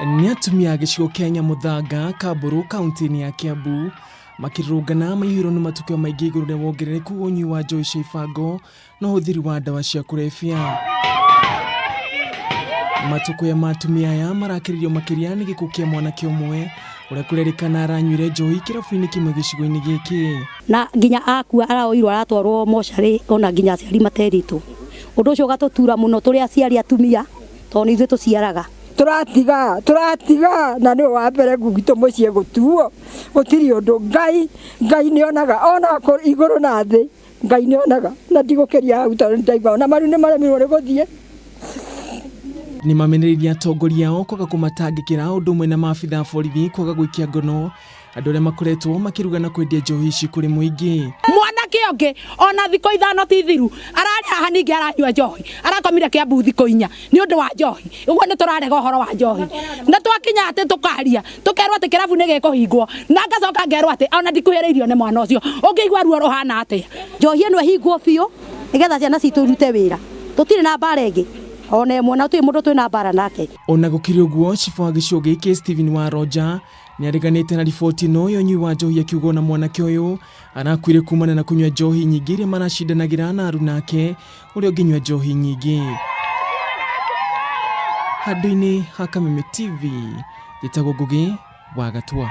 Ni Atumia gĩcigo Kenya muthanga Kamburu kaunti-ini ya Kiambu makirurungana maihũrwo nĩ matukio maingĩ iguru rĩa wongerereku unyui wa njohi cia ibango na uhuthiri wa ndawa cia kurebia. Matukio ma atumia aya marakĩrĩrio makĩria nĩ gĩkuũ kĩa mwanake umwe ũrĩa kũrerĩkana aranyuire njohi kĩrabu-inĩ kĩmwe gĩcigo-inĩ gĩkĩ. Na nginya akua araoirwo aratwarwo mocarĩ ona nginya aciari materitwo. Ũndũ ũcio ũgatutura mũno tũrĩ aciari atumia tondũ ithuĩ tũciaraga. Turatiga na nĩ wa mbere gugitũ mũciĩ gũtuo gũtiri ũndũ Ngai nĩonaga ona iguru na thĩ Ngai nĩonaga na ndigũkĩria hau tondũ ndaigua na maru nĩ maremirwo nĩ gũthiĩ. Nĩ mamenereirie atongoria ao kwaga kũmatangĩkĩra ũndũ ũmwe na maabitha a borithi kwaga gũikia ngono andũ arĩa makoretwo makĩrugana kwendia njohi ici kũrĩ mũingĩ. Mwanake ũngĩ ona thikũ ithano ti thiru ararĩ haha ningĩ aranyua njohi arakomire Kiambu thikũ 4 nĩ ũndũ wa njohi. Ũguo nĩ tũrarega ũhoro wa njohi na twakinya atĩ tũkaria tũkerwo atĩ kĩrabu nĩ gĩkũhingwo na ngacoka ngerwo atĩ ona ndikuhĩrĩirio nĩ mwana ũcio ũngĩigua ruo rũhana atĩa. Njohi ĩno ĩhingwo biũ nĩgetha ciana citũ irute wĩra tũtirĩ na mbara ĩngĩ ona mwana tũĩ mũndũ twĩ na mbara nake. Ona gũkĩrĩ ũguo cibo wa gĩcigo gĩkĩ Stephen wa Roger nĩ areganĩte na riboti ĩno ya ũnyui wa njohi akiuga na mwanake ũyũ arakuire kumana na kunyua njohi nyingĩ iria maracindanagĩra na anake ũrĩa ũngĩnyua njohi nyingĩ. Handũ-inĩ ha Kameme TV gĩtagwo Ngugi wa Gatua.